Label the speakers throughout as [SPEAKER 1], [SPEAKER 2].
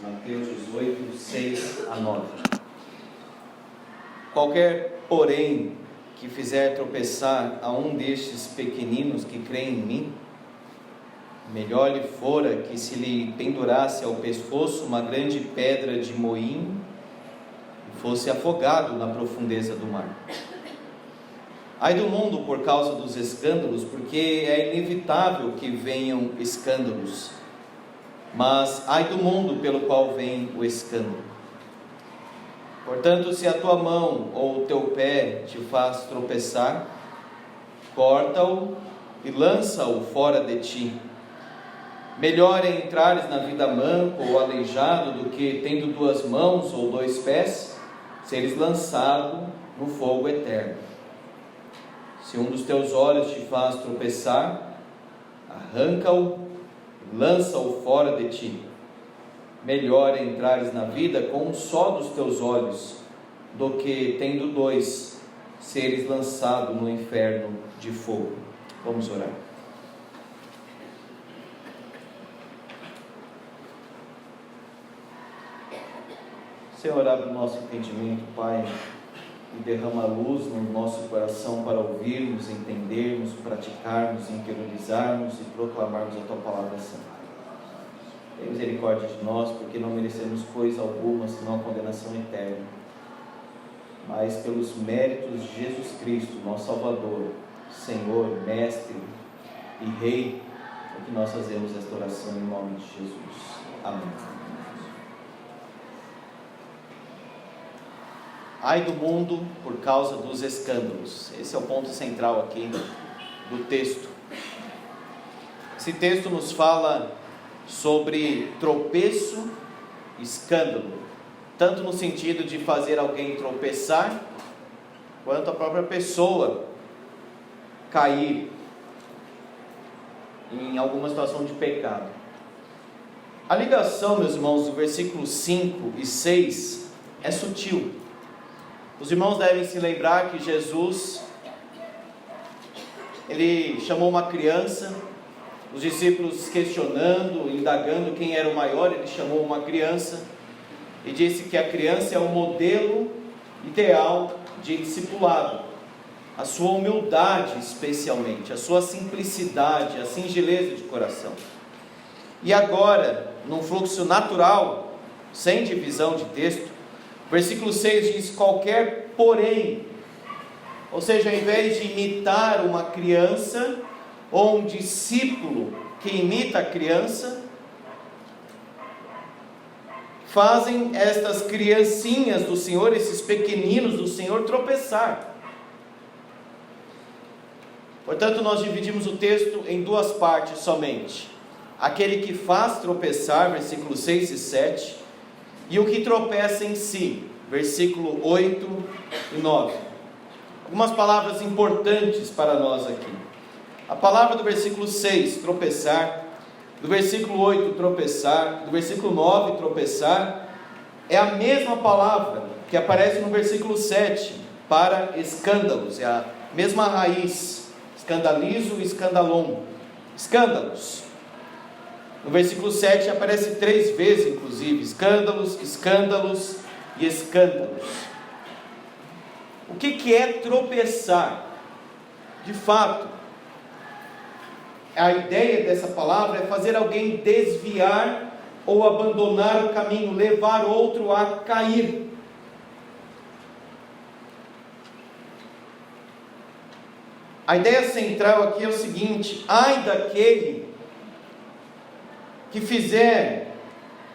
[SPEAKER 1] Mateus 18, 6 a 9. Qualquer, porém, que fizer tropeçar a um destes pequeninos que creem em mim, melhor lhe fora que se lhe pendurasse ao pescoço uma grande pedra de moinho e fosse afogado na profundeza do mar. Ai do mundo por causa dos escândalos, porque é inevitável que venham escândalos, mas ai do mundo pelo qual vem o escândalo. Portanto, se a tua mão ou o teu pé te faz tropeçar, corta-o e lança-o fora de ti. Melhor é entrares na vida manco ou aleijado do que, tendo duas mãos ou dois pés, seres lançado no fogo eterno. Se um dos teus olhos te faz tropeçar, arranca-o e lança-o fora de ti. Melhor é entrares na vida com um só dos teus olhos, do que, tendo dois, seres lançado no inferno de fogo. Vamos orar. Senhor, abre o nosso entendimento, Pai, e derrama luz no nosso coração para ouvirmos, entendermos, praticarmos, interiorizarmos e proclamarmos a Tua Palavra Santa. Tem misericórdia de nós, porque não merecemos coisa alguma, senão a condenação eterna. Mas pelos méritos de Jesus Cristo, nosso Salvador, Senhor, Mestre e Rei, é que nós fazemos esta oração em nome de Jesus. Amém. Ai do mundo por causa dos escândalos. Esse é o ponto central aqui do texto. Esse texto nos fala sobre tropeço, escândalo, tanto no sentido de fazer alguém tropeçar, quanto a própria pessoa cair em alguma situação de pecado. A ligação, meus irmãos, do versículo 5 e 6 é sutil. Os irmãos devem se lembrar que Jesus, ele chamou uma criança, os discípulos questionando, indagando quem era o maior, ele chamou uma criança e disse que a criança é o modelo ideal de discipulado. A sua humildade especialmente, a sua simplicidade, a singeleza de coração. E agora, num fluxo natural, sem divisão de texto, versículo 6 diz: qualquer porém, ou seja, ao invés de imitar uma criança, ou um discípulo que imita a criança, fazem estas criancinhas do Senhor, esses pequeninos do Senhor, tropeçar. Portanto, nós dividimos o texto em duas partes somente: aquele que faz tropeçar, versículos 6 e 7, e o que tropeça em si, versículo 8 e 9. Algumas palavras importantes para nós aqui. A palavra do versículo 6, tropeçar, do versículo 8, tropeçar, do versículo 9, tropeçar, é a mesma palavra que aparece no versículo 7, para escândalos, é a mesma raiz, escandalizo e escandalon, escândalos. No versículo 7 aparece 3 vezes, inclusive, escândalos, escândalos e escândalos. O que é tropeçar? De fato, a ideia dessa palavra é fazer alguém desviar ou abandonar o caminho, levar outro a cair. A ideia central aqui é o seguinte: ai daquele que fizer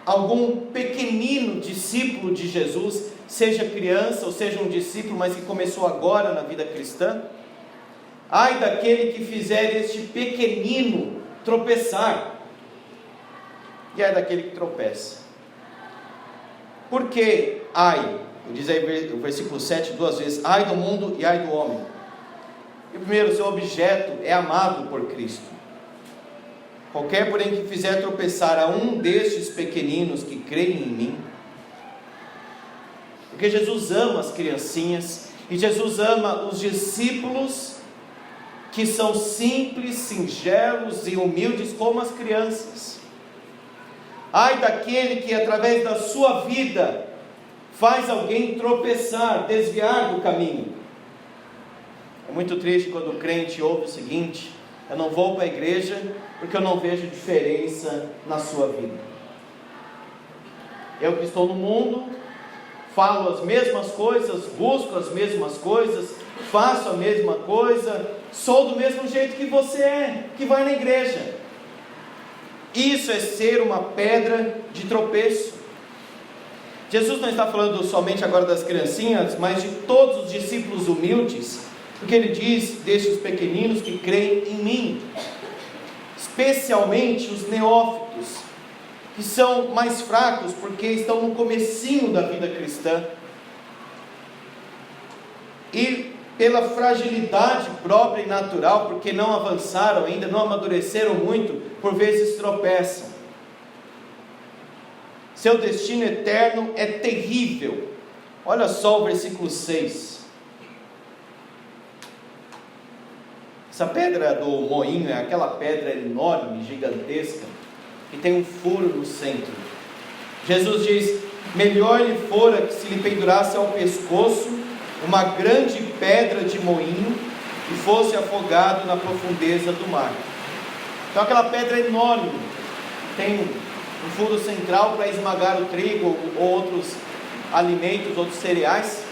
[SPEAKER 1] algum pequenino discípulo de Jesus, seja criança ou seja um discípulo, mas que começou agora na vida cristã, ai daquele que fizer este pequenino tropeçar, e ai daquele que tropeça. Por que ai? Diz aí o versículo 7 duas vezes: ai do mundo e ai do homem. E primeiro, seu objeto é amado por Cristo. Qualquer, porém, que fizer tropeçar a um destes pequeninos que creem em mim, porque Jesus ama as criancinhas, e Jesus ama os discípulos que são simples, singelos e humildes como as crianças. Ai daquele que através da sua vida faz alguém tropeçar, desviar do caminho. É muito triste quando o crente ouve o seguinte: eu não vou para a igreja porque eu não vejo diferença na sua vida. Eu que estou no mundo, falo as mesmas coisas, busco as mesmas coisas, faço a mesma coisa, sou do mesmo jeito que você é, que vai na igreja. Isso é ser uma pedra de tropeço. Jesus não está falando somente agora das criancinhas, mas de todos os discípulos humildes, porque ele diz destes pequeninos que creem em mim, especialmente os neófitos, que são mais fracos porque estão no comecinho da vida cristã, e pela fragilidade própria e natural, porque não avançaram ainda, não amadureceram muito, por vezes tropeçam. Seu destino eterno é terrível. Olha só o versículo 6. Essa pedra do moinho é aquela pedra enorme, gigantesca, que tem um furo no centro. Jesus diz: melhor lhe fora que se lhe pendurasse ao pescoço uma grande pedra de moinho e fosse afogado na profundeza do mar. Então aquela pedra enorme, tem um furo central para esmagar o trigo ou outros alimentos, outros cereais,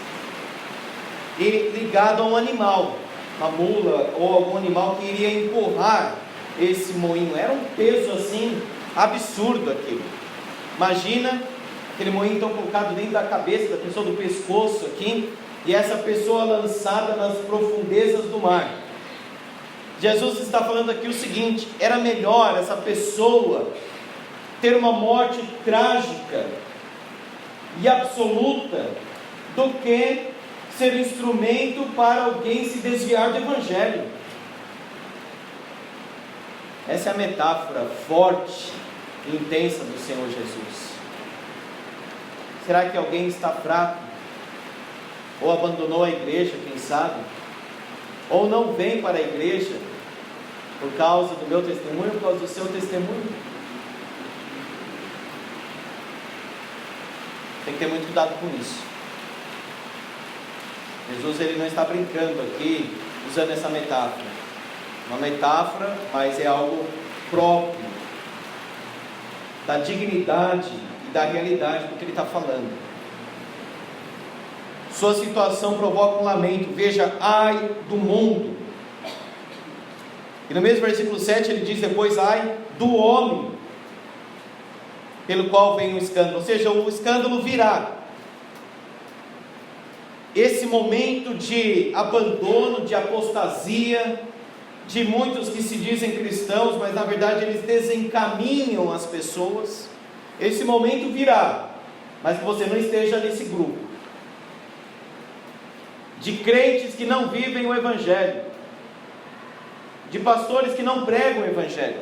[SPEAKER 1] e ligado a um animal, uma mula ou algum animal que iria empurrar esse moinho. Era um peso assim absurdo aquilo. Imagina aquele moinho então colocado dentro da cabeça da pessoa, do pescoço aqui, e essa pessoa lançada nas profundezas do mar. Jesus está falando aqui o seguinte: era melhor essa pessoa ter uma morte trágica e absoluta do que ser instrumento para alguém se desviar do Evangelho. Essa é a metáfora forte e intensa do Senhor Jesus. Será que alguém está fraco? Ou abandonou a igreja, quem sabe? Ou não vem para a igreja por causa do meu testemunho, por causa do seu testemunho? Tem que ter muito cuidado com isso. Jesus ele não está brincando aqui, usando essa metáfora. Uma metáfora, mas é algo próprio da dignidade e da realidade do que ele está falando. Sua situação provoca um lamento. Veja, ai do mundo. E no mesmo versículo 7 ele diz depois: ai do homem pelo qual vem o escândalo. Ou seja, o escândalo virá. Esse momento de abandono, de apostasia, de muitos que se dizem cristãos, mas na verdade eles desencaminham as pessoas. Esse momento virá, mas que você não esteja nesse grupo de crentes que não vivem o Evangelho, de pastores que não pregam o Evangelho,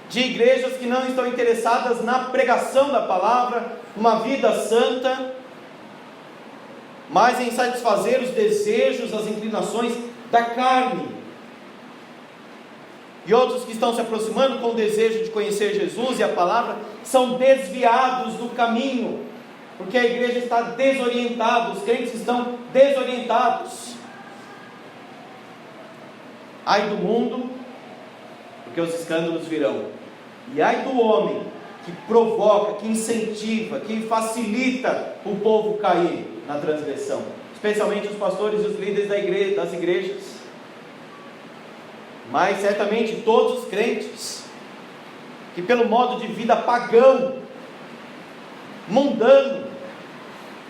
[SPEAKER 1] de igrejas que não estão interessadas na pregação da palavra, uma vida santa, mas em satisfazer os desejos, as inclinações da carne. E outros que estão se aproximando com o desejo de conhecer Jesus e a palavra, são desviados do caminho, porque a igreja está desorientada, os crentes estão desorientados. Ai do mundo, porque os escândalos virão. E ai do homem que provoca, que incentiva, que facilita o povo cair na transgressão, especialmente os pastores e os líderes das igrejas, mas certamente todos os crentes que pelo modo de vida pagão, mundano,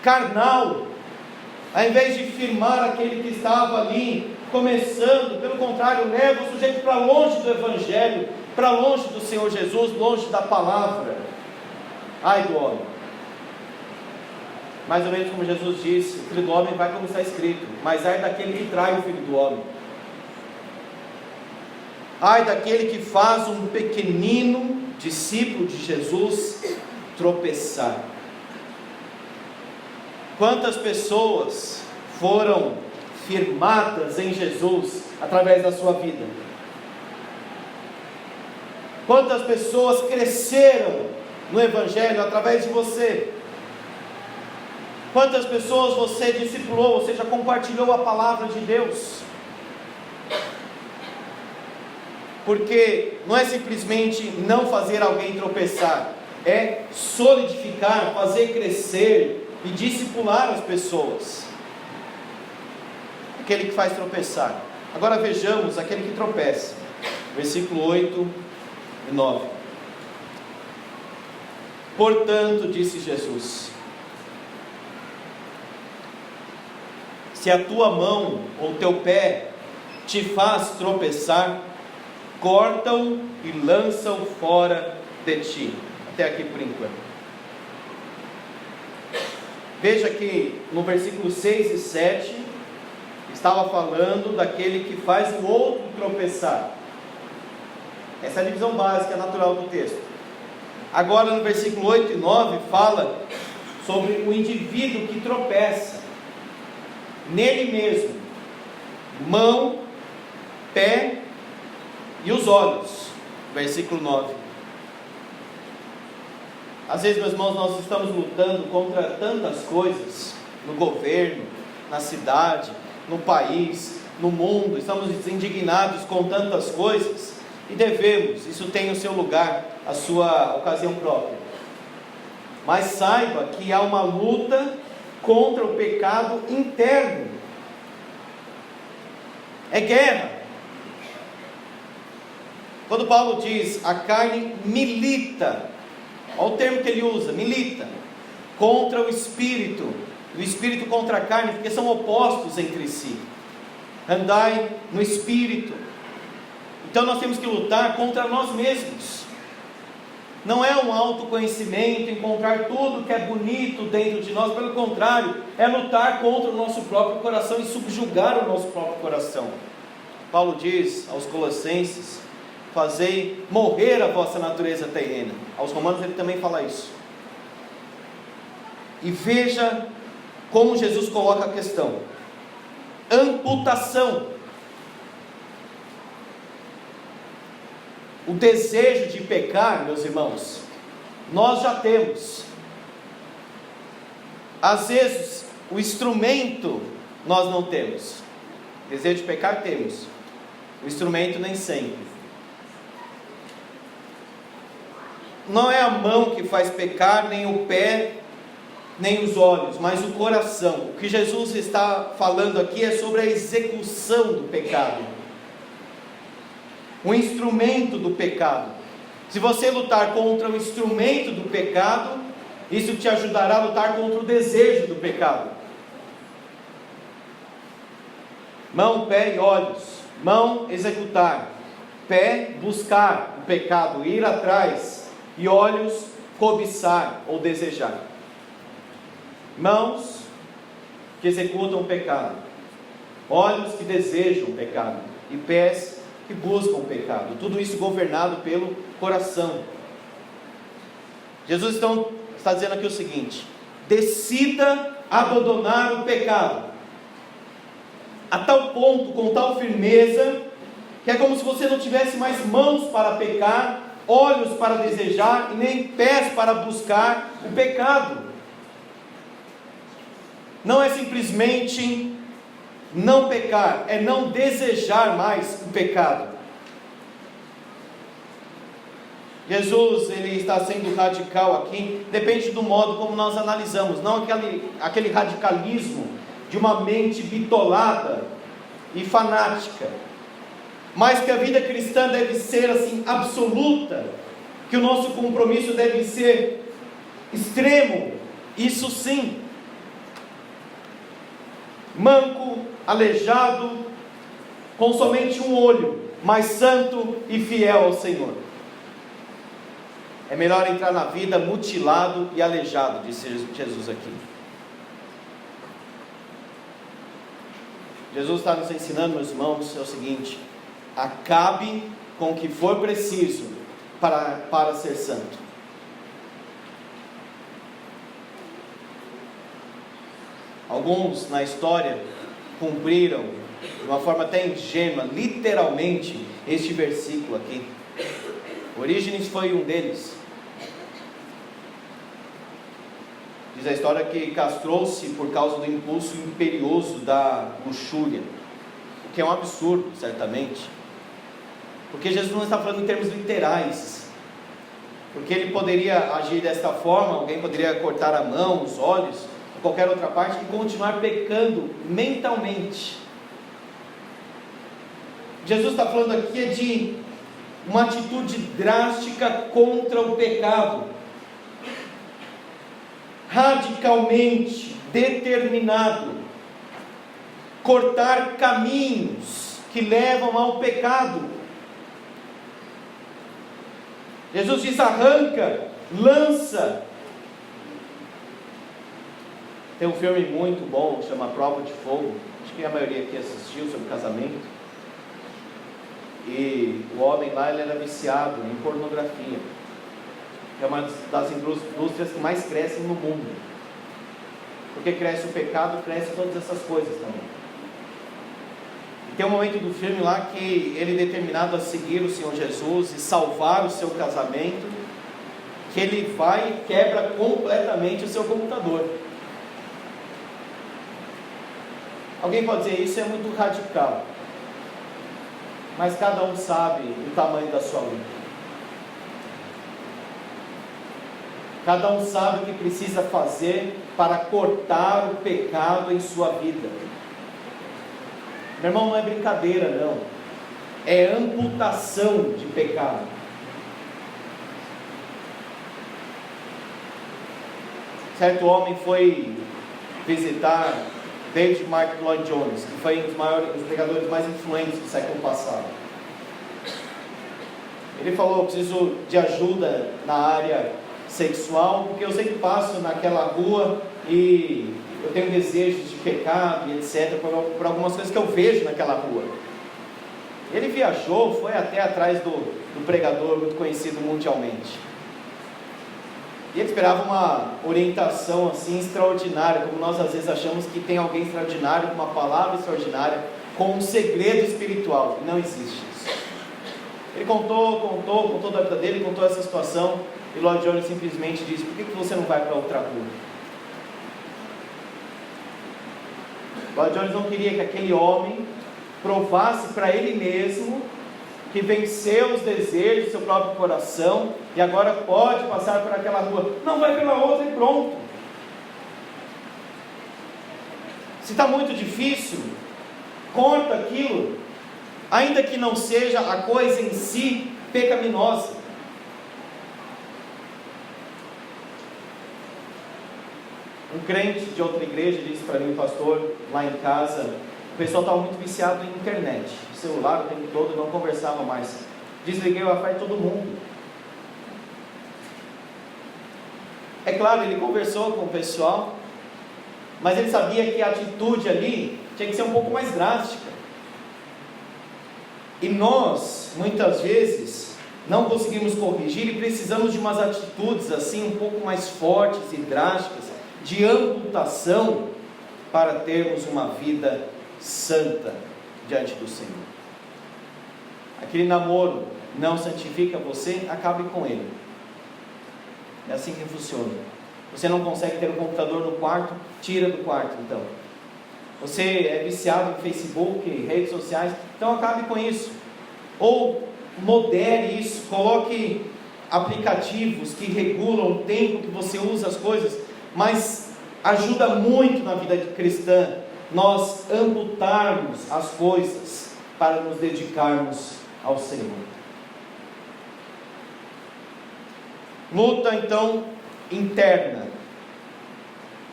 [SPEAKER 1] carnal, ao invés de firmar aquele que estava ali começando, pelo contrário, leva o sujeito para longe do Evangelho, para longe do Senhor Jesus, longe da palavra. Ai do homem. Mais ou menos como Jesus disse: o filho do homem vai como está escrito, mas ai daquele que trai o filho do homem. Ai daquele que faz um pequenino discípulo de Jesus tropeçar. Quantas pessoas foram firmadas em Jesus através da sua vida? Quantas pessoas cresceram no Evangelho através de você? Quantas pessoas você discipulou, ou seja, compartilhou a palavra de Deus? Porque não é simplesmente não fazer alguém tropeçar, é solidificar, fazer crescer e discipular as pessoas. Aquele que faz tropeçar. Agora vejamos aquele que tropeça. Versículo 8 e 9. Portanto, disse Jesus: se a tua mão ou teu pé te faz tropeçar, corta-o e lança-o fora de ti. Até aqui por enquanto. Veja que no versículo 6 e 7 estava falando daquele que faz o outro tropeçar. Essa é a divisão básica natural do texto. Agora no versículo 8 e 9 fala sobre o indivíduo que tropeça nele mesmo, mão, pé e os olhos. Versículo 9. Às vezes, meus irmãos, nós estamos lutando contra tantas coisas no governo, na cidade, no país, no mundo. Estamos indignados com tantas coisas e devemos, isso tem o seu lugar, a sua ocasião própria. Mas saiba que há uma luta contra o pecado interno. É guerra. Quando Paulo diz a carne milita, olha o termo que ele usa, milita, contra o espírito contra a carne, porque são opostos entre si. Andai no espírito. Então nós temos que lutar contra nós mesmos. Não é um autoconhecimento, encontrar tudo que é bonito dentro de nós, pelo contrário, é lutar contra o nosso próprio coração e subjugar o nosso próprio coração. Paulo diz aos Colossenses: fazei morrer a vossa natureza terrena. Aos Romanos ele também fala isso. E veja como Jesus coloca a questão: amputação. O desejo de pecar, meus irmãos, nós já temos. Às vezes o instrumento nós não temos. Desejo de pecar temos, o instrumento nem sempre. Não é a mão que faz pecar, nem o pé, nem os olhos, mas o coração. O que Jesus está falando aqui é sobre a execução do pecado, o instrumento do pecado. Se você lutar contra o instrumento do pecado, isso te ajudará a lutar contra o desejo do pecado. Mão, pé e olhos. Mão, executar. Pé, buscar o pecado, ir atrás. E olhos, cobiçar ou desejar. Mãos que executam o pecado, olhos que desejam o pecado, e pés que buscam o pecado. Tudo isso governado pelo coração. Jesus então está dizendo aqui o seguinte: decida abandonar o pecado, a tal ponto, com tal firmeza, que é como se você não tivesse mais mãos para pecar, olhos para desejar e nem pés para buscar o pecado. Não é simplesmente não pecar, é não desejar mais o pecado. Jesus, ele está sendo radical aqui, depende do modo como nós analisamos, não aquele radicalismo de uma mente bitolada e fanática, mas que a vida cristã deve ser assim, absoluta, que o nosso compromisso deve ser extremo, isso sim. Manco, aleijado, com somente um olho, mas santo e fiel ao Senhor. É melhor entrar na vida mutilado e aleijado, disse Jesus aqui. Jesus está nos ensinando, meus irmãos, é o seguinte: acabe com o que for preciso para ser santo. Alguns na história cumpriram de uma forma até ingênua, literalmente, este versículo aqui. Orígenes foi um deles. Diz a história que castrou-se por causa do impulso imperioso da luxúria, o que é um absurdo, certamente, porque Jesus não está falando em termos literais, porque ele poderia agir desta forma, alguém poderia cortar a mão, os olhos, ou qualquer outra parte, e continuar pecando mentalmente. Jesus está falando aqui de uma atitude drástica contra o pecado, radicalmente determinado, cortar caminhos que levam ao pecado. Jesus diz: arranca, lança. Tem um filme muito bom, chama Prova de Fogo, acho que a maioria aqui assistiu, sobre casamento, e o homem lá, ele era viciado em pornografia. É uma das indústrias que mais crescem no mundo, porque cresce o pecado, cresce todas essas coisas também. E tem um momento do filme lá que ele, determinado a seguir o Senhor Jesus e salvar o seu casamento, que ele vai e quebra completamente o seu computador. Alguém pode dizer: isso é muito radical, mas cada um sabe o tamanho da sua luta. Cada um sabe o que precisa fazer para cortar o pecado em sua vida. Meu irmão, não é brincadeira, não. É amputação de pecado. Certo homem foi visitar David Mark Lloyd Jones, que foi um dos pregadores mais influentes do século passado. Ele falou: eu preciso de ajuda na área sexual, porque eu sempre passo naquela rua e eu tenho desejos de pecado e etc, por algumas coisas que eu vejo naquela rua. Ele viajou, foi até atrás do pregador muito conhecido mundialmente, e ele esperava uma orientação assim extraordinária, como nós às vezes achamos que tem alguém extraordinário, com uma palavra extraordinária, com um segredo espiritual. Não existe isso. Ele contou da vida dele, contou essa situação, e Lloyd Jones simplesmente disse: por que você não vai para outra rua? Lloyd Jones não queria que aquele homem provasse para ele mesmo que venceu os desejos do seu próprio coração e agora pode passar por aquela rua. Não, vai pela outra e pronto. Se está muito difícil, corta aquilo, ainda que não seja a coisa em si pecaminosa. Um crente de outra igreja disse para mim: pastor, lá em casa o pessoal estava muito viciado em internet, celular o tempo todo, não conversava mais. Desliguei o Wi-Fi de todo mundo. É claro, ele conversou com o pessoal, mas ele sabia que a atitude ali tinha que ser um pouco mais drástica. E nós, muitas vezes, não conseguimos corrigir e precisamos de umas atitudes assim um pouco mais fortes e drásticas, de amputação, para termos uma vida santa diante do Senhor. Aquele namoro não santifica você, acabe com ele. É assim que funciona. Você não consegue ter um computador no quarto, tira do quarto então. Você é viciado em Facebook, redes sociais, então acabe com isso. Ou modere isso, coloque aplicativos que regulam o tempo que você usa as coisas. Mas ajuda muito na vida cristã nós amputarmos as coisas para nos dedicarmos ao Senhor. Luta então interna,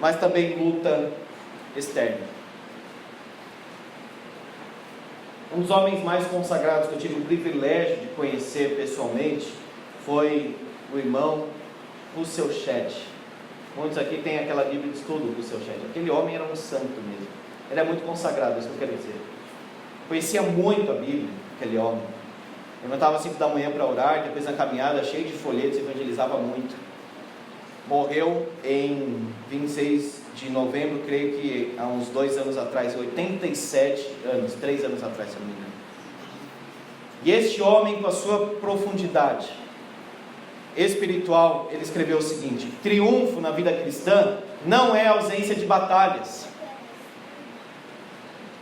[SPEAKER 1] mas também luta externa. Um dos homens mais consagrados que eu tive o privilégio de conhecer pessoalmente foi o irmão Russell Shedd. Muitos aqui têm aquela Bíblia de estudo do Russell Shedd. Aquele homem era um santo mesmo. Ele é muito consagrado, é isso que eu quero dizer. Conhecia muito a Bíblia, aquele homem. Levantava às 5 da manhã para orar, depois na caminhada, cheio de folhetos, evangelizava muito. Morreu em 26 de novembro, creio que há uns 2 anos atrás, 87 anos, 3 anos atrás, se não me engano. E este homem, com a sua profundidade, espiritual, ele escreveu o seguinte: triunfo na vida cristã não é ausência de batalhas.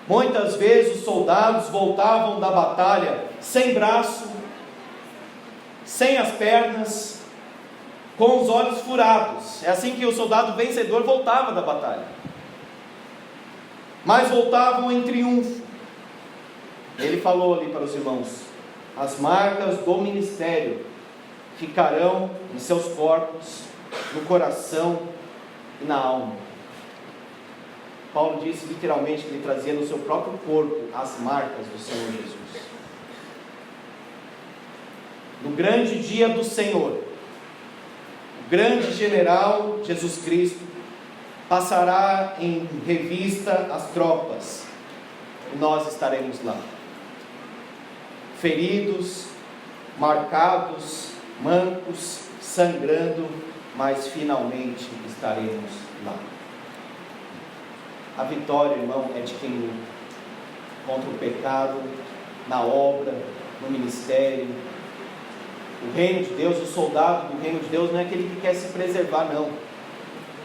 [SPEAKER 1] Muitas vezes os soldados voltavam da batalha sem braço, sem as pernas, com os olhos furados. É assim que o soldado vencedor voltava da batalha. Mas voltavam em triunfo. Ele falou ali para os irmãos: as marcas do ministério ficarão em seus corpos, no coração e na alma. Paulo disse literalmente que ele trazia no seu próprio corpo as marcas do Senhor Jesus. No grande dia do Senhor, o grande general Jesus Cristo passará em revista as tropas, e nós estaremos lá, feridos, marcados, mancos, sangrando, mas finalmente estaremos lá. A vitória, irmão, é de quem luta contra o pecado, na obra, no ministério. O reino de Deus, o soldado do reino de Deus não é aquele que quer se preservar, não.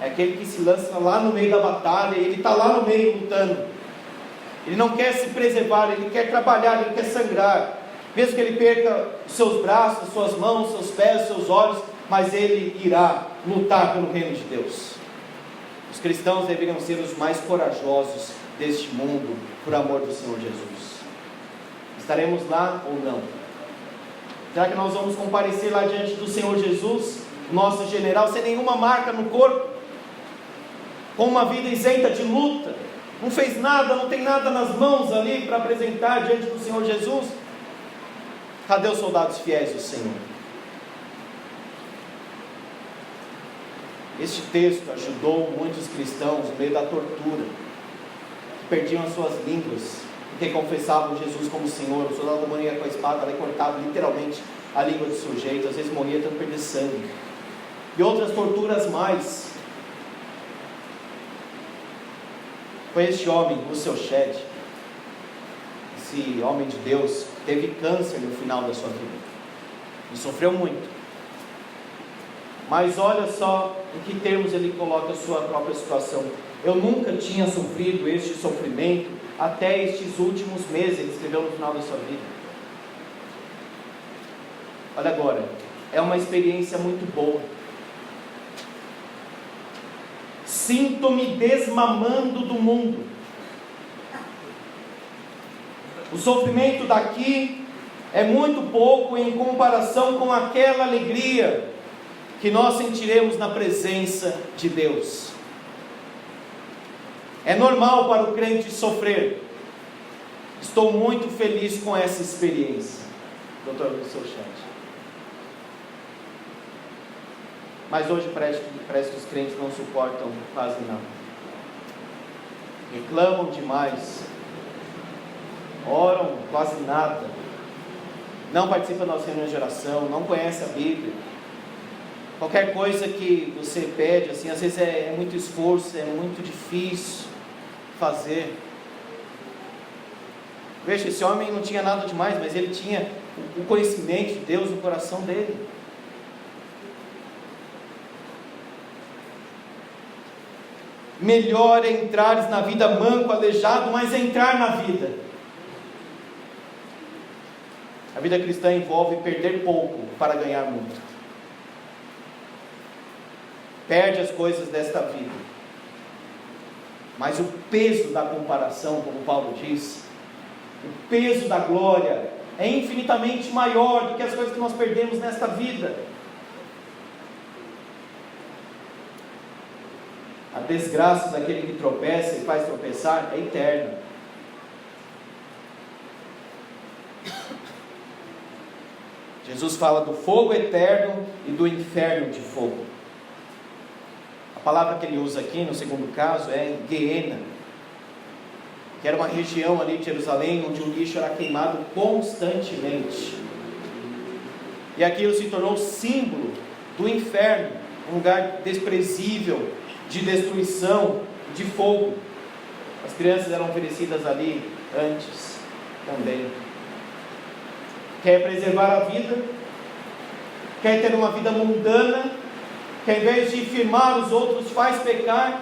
[SPEAKER 1] É aquele que se lança lá no meio da batalha, e ele está lá no meio lutando. Ele não quer se preservar, ele quer trabalhar, ele quer sangrar. Mesmo que ele perca os seus braços, as suas mãos, seus pés, seus olhos, mas ele irá lutar pelo reino de Deus. Os cristãos deveriam ser os mais corajosos deste mundo, por amor do Senhor Jesus. Estaremos lá ou não? Será que nós vamos comparecer lá diante do Senhor Jesus, nosso general, sem nenhuma marca no corpo, com uma vida isenta de luta, não fez nada, não tem nada nas mãos ali para apresentar diante do Senhor Jesus? Cadê os soldados fiéis do Senhor? Este texto ajudou muitos cristãos no meio da tortura, que perdiam as suas línguas, porque confessavam Jesus como Senhor. O soldado morria com a espada, ali cortava literalmente a língua do sujeito, às vezes morria tanto perder sangue, e outras torturas mais. Foi este homem, Russell Shedd, esse homem de Deus, teve câncer no final da sua vida, e sofreu muito. Mas olha só em que termos ele coloca a sua própria situação. Eu nunca tinha sofrido este sofrimento até estes últimos meses, ele escreveu no final da sua vida. Olha agora, é uma experiência muito boa. Sinto-me desmamando do mundo. O sofrimento daqui é muito pouco em comparação com aquela alegria que nós sentiremos na presença de Deus. É normal para o crente sofrer. Estou muito feliz com essa experiência, Dr. Russell Shedd. Mas hoje parece que os crentes não suportam quase nada. Reclamam demais. Oram quase nada. Não participam da nossa reunião de oração, não conhecem a Bíblia. Qualquer coisa que você pede, assim, às vezes é muito esforço, é muito difícil fazer. Veja, esse homem não tinha nada demais, mas ele tinha o conhecimento de Deus no coração dele. Melhor é entrares na vida manco, aleijado, mas entrar na vida. A vida cristã envolve perder pouco para ganhar muito. Perde as coisas desta vida, mas o peso da comparação, como Paulo diz, o peso da glória é infinitamente maior do que as coisas que nós perdemos nesta vida. A desgraça daquele que tropeça e faz tropeçar é eterna. Jesus fala do fogo eterno e do inferno de fogo. A palavra que ele usa aqui, no segundo caso, é Geena, que era uma região ali de Jerusalém, onde o lixo era queimado constantemente. E aquilo se tornou símbolo do inferno, um lugar desprezível, de destruição, de fogo. As crianças eram oferecidas ali antes também. Quer preservar a vida? quer ter uma vida mundana, que ao invés de firmar os outros, faz pecar,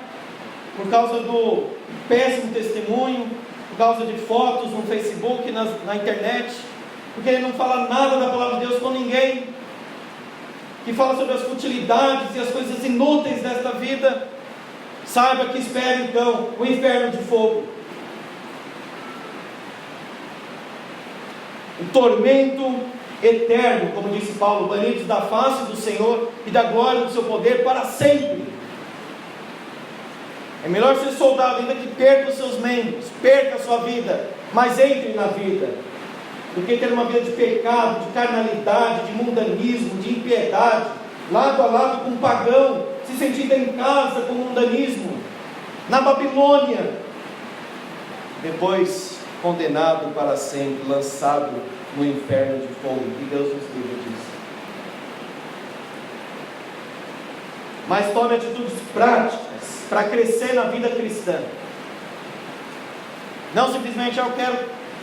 [SPEAKER 1] por causa do péssimo testemunho, por causa de fotos no Facebook, na internet, porque ele não fala nada da palavra de Deus com ninguém, que fala sobre as futilidades e as coisas inúteis desta vida, saiba que espera então o inferno de fogo, o tormento eterno, como disse Paulo, banidos da face do Senhor e da glória do seu poder para sempre. É melhor ser soldado ainda que perca os seus membros, perca a sua vida, mas entre na vida, do que ter uma vida de pecado, de carnalidade, de mundanismo, de impiedade, lado a lado com um pagão, se sentindo em casa com mundanismo, na Babilônia, depois condenado para sempre, lançado no inferno de fogo. Que Deus nos livre disso. Mas tome atitudes práticas para crescer na vida cristã. Não simplesmente eu quero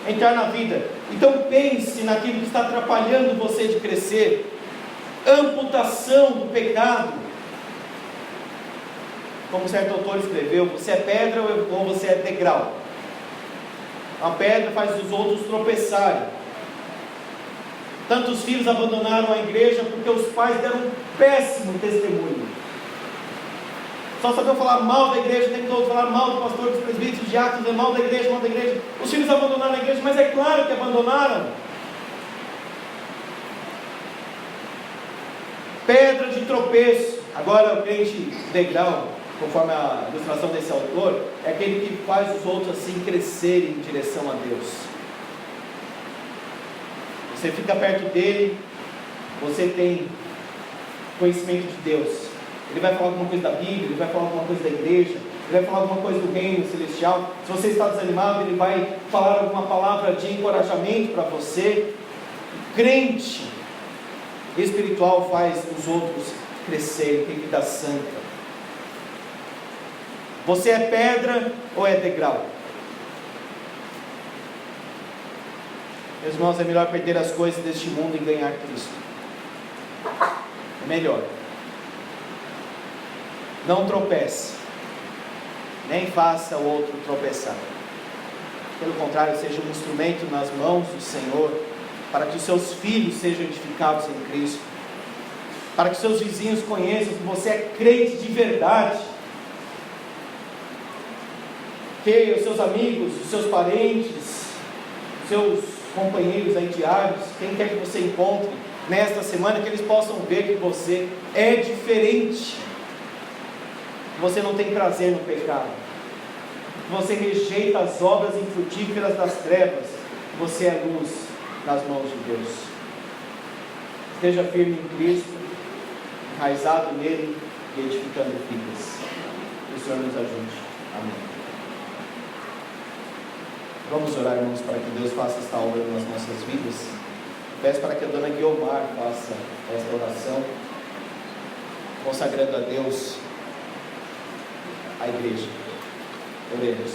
[SPEAKER 1] entrar na vida. Então pense naquilo que está atrapalhando você de crescer. Amputação do pecado. Como certo autor escreveu, você é pedra ou você é degrau? A pedra faz os outros tropeçarem. Tantos filhos abandonaram a igreja porque os pais deram um péssimo testemunho. Só sabiam falar mal da igreja, tem que todo falar mal do pastor, dos presbíteros, dos diáconos, mal da igreja, mal da igreja. Os filhos abandonaram a igreja, mas é claro que abandonaram. Pedra de tropeço. Agora o crente degrau, conforme a ilustração desse autor, é aquele que faz os outros assim crescerem em direção a Deus. Você fica perto dele, você tem conhecimento de Deus. Ele vai falar alguma coisa da Bíblia, ele vai falar alguma coisa da igreja, ele vai falar alguma coisa do reino celestial. Se você está desanimado, ele vai falar alguma palavra de encorajamento para você. O crente espiritual faz os outros crescerem, tem vida santa. Você é pedra ou é degrau? Meus irmãos, é melhor perder as coisas deste mundo e ganhar Cristo. É melhor. Não tropece, nem faça o outro tropeçar. Pelo contrário, seja um instrumento nas mãos do Senhor, para que os seus filhos sejam edificados em Cristo, para que seus vizinhos conheçam que você é crente de verdade, que os seus amigos, os seus parentes, os seus companheiros aí diários, quem quer que você encontre nesta semana, que eles possam ver que você é diferente, que você não tem prazer no pecado, que você rejeita as obras infrutíferas das trevas, que você é luz nas mãos de Deus. Esteja firme em Cristo, enraizado nele e edificando vidas. Que o Senhor nos ajude. Amém. Vamos orar, irmãos, para que Deus faça esta obra nas nossas vidas. Peço para que a dona Guiomar faça esta oração, consagrando a Deus a igreja. Oremos.